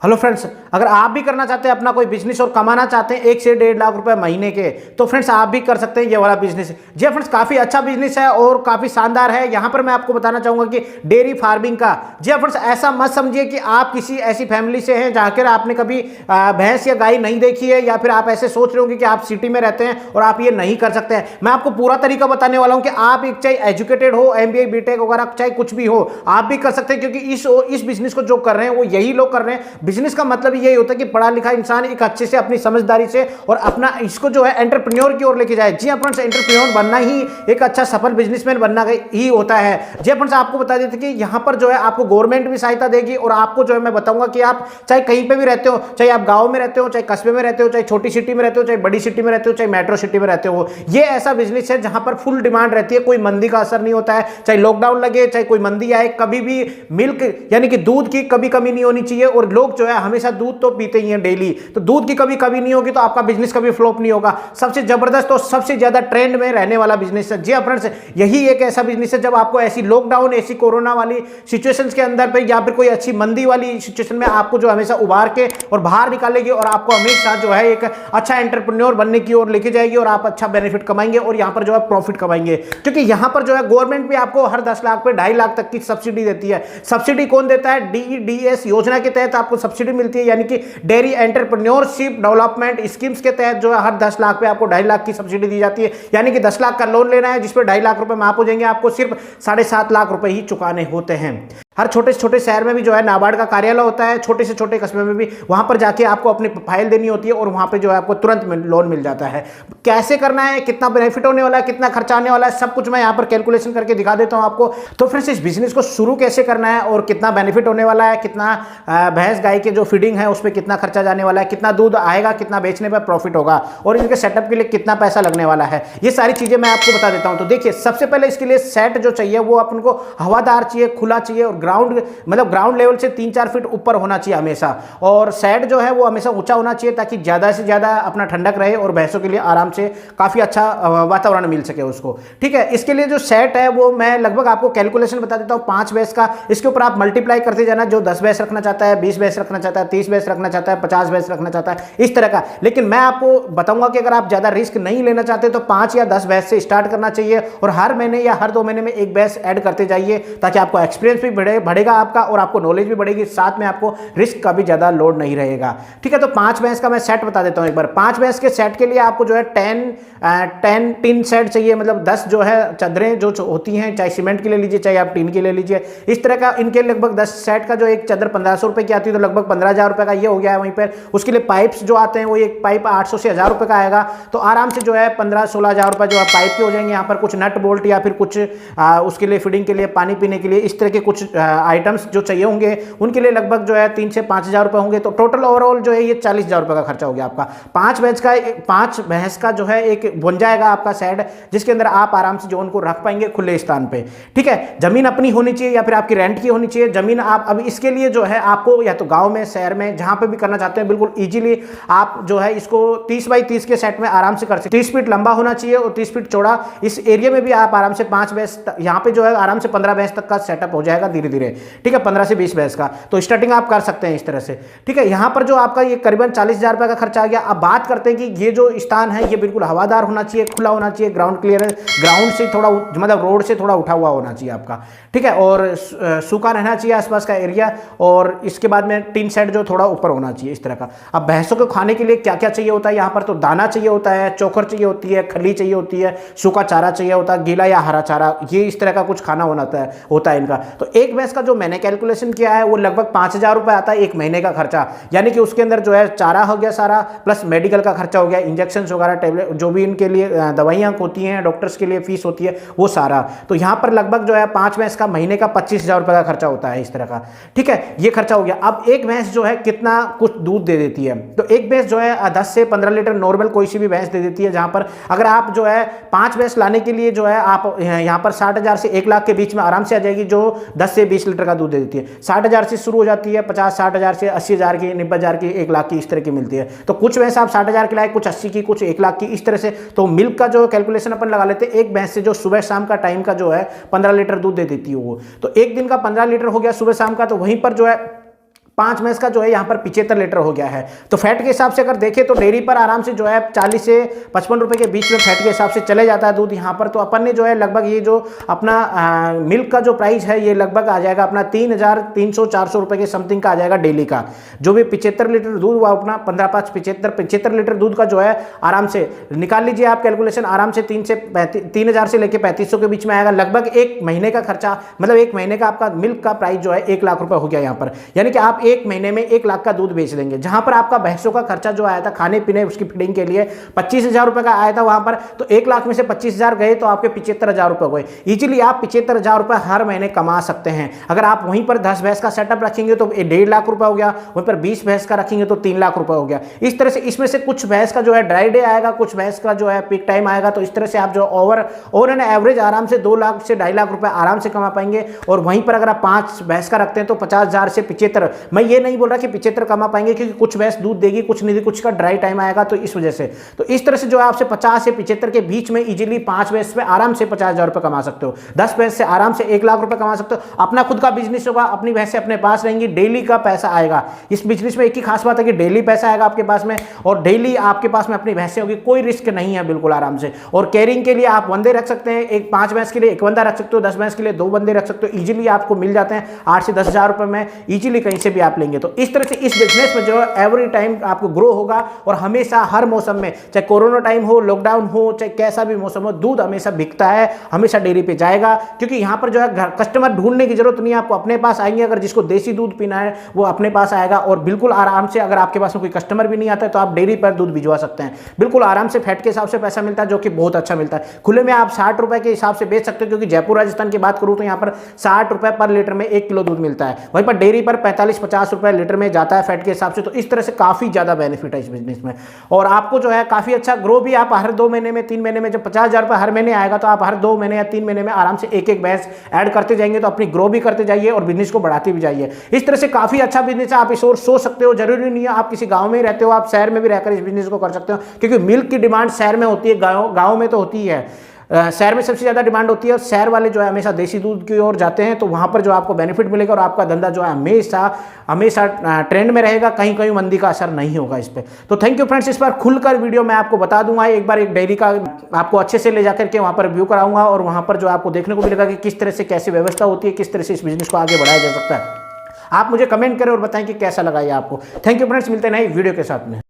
Hello friends, अगर आप भी करना चाहते हैं अपना कोई बिजनेस और कमाना चाहते हैं 1 से 1.5 लाख रुपए महीने के, तो फ्रेंड्स आप भी कर सकते हैं ये वाला बिजनेस। जी फ्रेंड्स, काफी अच्छा बिजनेस है और काफी शानदार है। यहां पर मैं आपको बताना चाहूंगा कि डेयरी फार्मिंग का। जी फ्रेंड्स, ऐसा मत समझिए कि आप किसी ऐसी फैमिली से हैं जहां आपने कभी भैंस या गाय नहीं देखी है, या फिर आप ऐसे सोच रहे होंगे कि आप सिटी में रहते हैं और आप ये नहीं कर सकते हैं। मैं आपको पूरा तरीका बताने वाला हूं कि आप एक चाहे एजुकेटेड हो, MBA बीटेक वगैरह चाहे कुछ भी हो, आप भी कर सकते हैं। क्योंकि इस बिजनेस को जो कर रहे हैं वो यही लोग कर रहे हैं। बिजनेस का मतलब यही होता है कि पढ़ा लिखा इंसान एक अच्छे से अपनी समझदारी से और अपना इसको जो है एंटरप्रेन्योर की ओर लेके जाए। जी फ्रेंड्स, एंटरप्रेन्योर बनना ही एक अच्छा सफल बिजनेसमैन बनना ही होता है। जी फ्रेंड्स, आपको बता देते कि यहां पर जो है आपको गवर्नमेंट भी सहायता देगी और आपको जो है मैं बताऊंगा कि आप चाहे कहीं पे भी रहते हो, चाहे आप गांव में रहते हो, चाहे कस्बे में रहते हो, चाहे छोटी सिटी में रहते हो, चाहे बड़ी सिटी में रहते हो, चाहे मेट्रो सिटी में रहते हो, ये ऐसा बिजनेस है जहां पर फुल डिमांड रहती है। कोई मंदी का असर नहीं होता है। चाहे लॉकडाउन लगे, चाहे कोई मंदी आए, कभी भी मिल्क यानी कि दूध की कभी कमी नहीं होनी चाहिए। और लोग जो है हमेशा दूध तो पीते ही हैं डेली, तो दूध की कभी नहीं होगी तो आपका बिजनेस कभी फ्लॉप नहीं होगा। सबसे जबरदस्त और सबसे ज्यादा ट्रेंड में रहने वाला बिजनेस है। जी फ्रेंड्स, यही एक ऐसा बिजनेस है जब आपको ऐसी लॉकडाउन, ऐसी कोरोना वाली सिचुएशंस के अंदर पे या फिर कोई अच्छी मंदी वाली सिचुएशन में आपको जो हमेशा उबार के और बाहर निकालेगी और आपको हमेशा जो है एक अच्छा एंटरप्रेन्योर बनने की ओर लेके जाएगी और आप अच्छा बेनिफिट कमाएंगे और यहां पर जो है प्रॉफिट कमाएंगे। क्योंकि यहां पर जो है गवर्नमेंट भी आपको हर 10 लाख पे 2.5 लाख तक की सब्सिडी देती है। सब्सिडी कौन देता है? DEDS योजना के तहत आपको सब्सिडी मिलती है, यानी कि डेयरी एंटरप्रेन्योरशिप डेवलपमेंट स्कीम्स के तहत जो है हर 10 लाख पे आपको 2.5 लाख की सब्सिडी दी जाती है। यानी कि 10 लाख का लोन लेना है जिस पे 2.5 लाख रुपए माफ हो जाएंगे, आपको सिर्फ 7.5 लाख रुपए ही चुकाने होते हैं। हर छोटे से छोटे शहर में भी जो है नाबार्ड का कार्यालय होता है, छोटे से छोटे कस्बे में भी, वहां पर जाके आपको अपनी फाइल देनी होती है और वहां पे जो है आपको तुरंत लोन मिल जाता है। कैसे करना है, कितना बेनिफिट होने वाला है, कितना खर्चा आने वाला है, सब कुछ मैं यहाँ पर कैलकुलेशन करके दिखा देता हूँ आपको। तो फ्रेंड्स, इस बिजनेस को शुरू कैसे करना है और कितना बेनिफिट होने वाला है, कितना भैंस गाय के जो फीडिंग है उस पर कितना खर्चा जाने वाला है, कितना दूध आएगा, कितना बेचने पर प्रॉफिट होगा और इनके सेटअप के लिए कितना पैसा लगने वाला है, ये सारी चीजें मैं आपको बता देता हूँ। तो देखिए, सबसे पहले इसके लिए सेट जो चाहिए वो अपन को हवादार चाहिए, खुला चाहिए और ग्राउंड लेवल से 3-4 फीट ऊपर होना चाहिए हमेशा। और सेट जो है वो हमेशा ऊंचा होना चाहिए ताकि ज्यादा से ज्यादा अपना ठंडक रहे और भैंसों के लिए आराम से काफी अच्छा वातावरण मिल सके उसको। ठीक है, इसके लिए जो सेट है वो मैं लगभग आपको कैलकुलेशन बता देता हूँ 5 भैंस का। इसके ऊपर आप मल्टीप्लाई करते जाना, जो 10 भैंस रखना चाहता है, 20 भैंस रखना चाहता है, 30 भैंस रखना चाहता है, 50 भैंस रखना चाहता है, इस तरह का। लेकिन मैं आपको बताऊंगा कि अगर आप ज्यादा रिस्क नहीं लेना चाहते तो 5 या 10 भैंस से स्टार्ट करना चाहिए और हर महीने या हर 2 महीने में एक भैंस ऐड करते जाइए ताकि आपको एक्सपीरियंस भी बढ़ेगा आपका और आपको नॉलेज भी बढ़ेगी, साथ में आपको रिस्क का भी ज्यादा लोड नहीं रहेगा। ठीक है, तो 5 भैंस का मैं सेट बता देता हूं एक बार। 5 भैंस के सेट के लिए आपको जो है 10 टिन सेट चाहिए, मतलब 10 जो है चादरें जो होती हैं, चाहे सीमेंट के लिए लीजिए चाहे आप टीन के लिए लीजिए, इस तरह का। इनके लगभग 10 सेट का जो एक चादर 1500 रुपए की आती है, तो लगभग 15,000 रुपए का ये हो गया है। वहीं पर उसके लिए पाइप्स जो आते हैं वो एक पाइप 800 से 1000 रुपए का आएगा, तो आराम से जो है 15-16 हजार रुपए जो है पाइप के हो जाएंगे। यहाँ पर कुछ नट बोल्ट या फिर कुछ उसके लिए फीडिंग के लिए, पानी पीने के लिए, इस तरह के कुछ आइटम्स जो चाहिए होंगे उनके लिए लगभग जो है 3 से 5 हजार रुपए होंगे। तो टोटल ओवरऑल जो है ये 40,000 रुपए का खर्चा हो गया आपका। 5 भैंस का जो है एक बन जाएगा आपका सेट, जिसके अंदर आप आराम से जो उनको रख पाएंगे खुले स्थान पे। ठीक है, जमीन अपनी होनी चाहिए या फिर आपकी रेंट की होनी चाहिए जमीन। आप अब इसके लिए जो है आपको या तो गांव में, शहर में, जहां पे भी करना चाहते हैं, बिल्कुल इजीली आप जो है इसको 30 बाई 30 के सेट में आराम से कर सकते। 30 फीट लंबा होना चाहिए और 30 फीट चौड़ा। इस एरिया में भी आप आराम से 5 भैंस, यहाँ पे जो है आराम से 15 भैंस तक का सेटअप हो जाएगा धीरे धीरे। ठीक है, 15 से 20 भैंस का तो स्टार्टिंग आप कर सकते हैं इस तरह से। ठीक है, यहां पर जो आपका ये करीबन 40,000 रुपए का खर्चा आ गया। अब बात करते हैं कि ये जो स्थान है ये बिल्कुल हवादार होना चाहिए, खुला होना चाहिए, ग्राउंड क्लियरेंस, ग्राउंड से थोड़ा मतलब रोड से थोड़ा उठा हुआ होना चाहिए आपका। ठीक है, और सूखा रहना चाहिए आसपास का एरिया, और इसके बाद में टीन सेट जो थोड़ा ऊपर होना चाहिए इस तरह का। अब भैंसों को खाने के लिए क्या क्या चाहिए होता है यहाँ पर? तो दाना चाहिए होता है, चोकर चाहिए होती है, खली चाहिए होती है, सूखा चारा चाहिए होता है, गीला या हरा चारा, ये इस तरह का कुछ खाना होता है इनका। तो एक भैंस का जो मैंने कैलकुलेशन किया है वो लगभग 5,000 रुपए आता है एक महीने का खर्चा। यानी कि उसके अंदर जो है चारा हो गया सारा, प्लस मेडिकल का खर्चा हो गया, इंजेक्शन वगैरह, टेबलेट, जो भी इनके लिए दवाइयाँ होती हैं, डॉक्टर्स के लिए फीस होती है, वो सारा। तो यहाँ पर लगभग जो है 5 भैंस का महीने का 25,000 रुपए का खर्चा होता है इस तरह का। ठीक है, ये खर्चा हो गया। अब एक भैंस जो है कितना कुछ दूध दे देती है? तो एक भैंस जो है 10 से 15 लीटर नॉर्मल कोई सी भी भैंस दे देती है। जहां पर अगर आप जो है 5 भैंस लाने के लिए जो है आप यहाँ पर 60,000 से 1 लाख के बीच में आराम से आ जाएगी, जो 10 से 20 लीटर का दूध दे देती है। 60,000 से शुरू हो जाती है, 50-60,000 से 80,000 की, 90,000 की, 1 लाख की, इस तरह की मिलती है। तो कुछ भैंस आप 60,000 की लाए, कुछ 80 की, कुछ 1 लाख की, इस तरह से। तो मिल्क का जो कैलकुलेशन अपन लगा लेते हैं, एक भैंस से जो सुबह शाम का टाइम का जो है 15 लीटर दूध दे देती है वो, तो एक दिन का 15 लीटर हो गया सुबह शाम का। तो वहीं पर जो है 5 भैंस का जो है यहाँ पर 75 लीटर हो गया है। तो फैट के हिसाब से अगर देखें तो डेयरी पर आराम से जो है 40 से 55 रुपए के बीच में फैट के हिसाब से चले जाता है दूध यहाँ पर। तो अपन ने जो है लगभग ये जो अपना मिल्क का जो प्राइस है ये लगभग आ जाएगा अपना 3,300-400 रुपए के समथिंग का आ जाएगा डेली का। जो भी 75 लीटर दूध हुआ अपना 15-5 75 लीटर दूध का जो है आराम से निकाल लीजिए आप कैलकुलेशन, आराम से 3,000 से लेकर 3,500 के बीच में आएगा। लगभग एक महीने का खर्चा, मतलब एक महीने का आपका मिल्क का प्राइस जो है 1 लाख रुपए हो गया यहाँ पर। यानी कि आप एक महीने में 1 लाख का दूध बेच देंगे। जहां पर आपका भैंसों का खर्चा जो आया था खाने पीने उसकी फीडिंग के लिए 25,000 रुपए का आया था वहां पर, तो 1 लाख में से 25,000 गए तो आपके 75,000 रुपए हुए। इजीली आप 75,000 रुपए हर महीने कमा सकते हैं। अगर आप वहीं पर 10 भैंस का सेटअप रखेंगे तो 1.5 लाख रुपए हो गया, वहीं पर 20 भैंस का रखेंगे तो 3 लाख रुपए हो गया। इस तरह से इसमें से कुछ भैंस का जो है ड्राई डे आएगा, कुछ भैंस का जो है पीक टाइम आएगा। तो इस तरह से आप जो ओवर एंड एवरेज आराम से 2 लाख से 2.5 लाख रुपए आराम से कमा पाएंगे। और वहीं पर अगर आप 5 भैंस का रखते हैं तो 50,000 से 75, मैं ये नहीं बोल रहा कि 75 कमा पाएंगे, क्योंकि कुछ भैंस दूध देगी कुछ नहीं, कुछ का ड्राई टाइम आएगा। तो इस वजह से तो इस तरह से जो है आपसे 50 से 75 के बीच में इजीली 5 भैंस पे आराम से 50,000 रुपए कमा सकते हो। 10 भैंस से आराम से 1 लाख रुपए कमा सकते हो। अपना खुद का बिजनेस होगा, अपनी भैंसें अपने पास रहेंगी, डेली का पैसा आएगा। इस बिजनेस में एक ही खास बात है कि डेली पैसा आएगा आपके पास में, और डेली आपके पास में अपनी भैंसें होगी, कोई रिस्क नहीं है, बिल्कुल आराम से। और केयरिंग के लिए आप बंदे रख सकते हैं, एक 5 भैंस के लिए 1 बंदा रख सकते हो, 10 भैंस के लिए 2 बंदे रख सकते हो। इजीली आपको मिल जाते हैं 8 से 10,000 रुपए में, इजीली कहीं से भी आप लेंगे। तो इस तरह से इस बिजनेस में जो है एवरी टाइम आपको ग्रो होगा, और हमेशा हर मौसम में, चाहे कोरोना टाइम हो, लॉकडाउन हो, चाहे कैसा भी मौसम हो, दूध हमेशा बिकता है, हमेशा डेयरी पे जाएगा। क्योंकि यहाँ पर जो है कस्टमर ढूंढने की जरूरत नहीं है, आपको अपने पास आएंगे। अगर जिसको देसी दूध पीना है वो अपने पास आएगा, और बिल्कुल आराम से, अगर आपके पास में कोई कस्टमर भी नहीं आता है तो आप डेयरी पर दूध भिजवा सकते हैं। बिल्कुल आराम से फैट के हिसाब से पैसा मिलता है, जो कि बहुत अच्छा मिलता है। खुले में आप 60 रुपए के हिसाब से बेच सकते हो, क्योंकि जयपुर राजस्थान की बात करूँ तो यहाँ पर 60 रुपए पर लीटर में 1 किलो दूध मिलता है। वहीं पर डेयरी पर 45-50 रुपए लीटर में जाता है फैट के हिसाब से। तो इस तरह से काफी ज्यादा बेनिफिट है इस बिजनेस में, और आपको जो है काफी अच्छा ग्रो भी। आप हर 2 महीने में 3 महीने में जब 50,000 रुपए हर महीने आएगा, तो आप हर 2 महीने या 3 महीने में आराम से एक भैंस ऐड करते जाएंगे, तो अपनी ग्रो भी करते जाइए और बिजनेस को बढ़ाते भी जाइए। इस तरह से काफी अच्छा बिजनेस है। आप इस ओर सोच सकते हो, जरूरी नहीं है आप किसी गांव में ही रहते हो, आप शहर में भी रहकर इस बिजनेस को कर सकते हो। क्योंकि मिल्क की डिमांड शहर में होती है, गाँव में तो होती है, शहर में सबसे ज़्यादा डिमांड होती है। और शहर वाले जो है हमेशा देसी दूध की ओर जाते हैं, तो वहाँ पर जो आपको बेनिफिट मिलेगा, और आपका धंधा जो है हमेशा ट्रेंड में रहेगा, कहीं कहीं मंदी का असर नहीं होगा इस पर। तो थैंक यू फ्रेंड्स, इस बार खुलकर वीडियो मैं आपको बता दूंगा। एक बार एक डेयरी का आपको अच्छे से ले जाकर के वहाँ पर व्यू कराऊंगा, और वहाँ पर जो आपको देखने को मिलेगा कि किस तरह से कैसी व्यवस्था होती है, किस तरह से इस बिजनेस को आगे बढ़ाया जा सकता है। आप मुझे कमेंट करें और बताएं कि कैसा लगा ये आपको। थैंक यू फ्रेंड्स, मिलते हैं नई वीडियो के साथ में।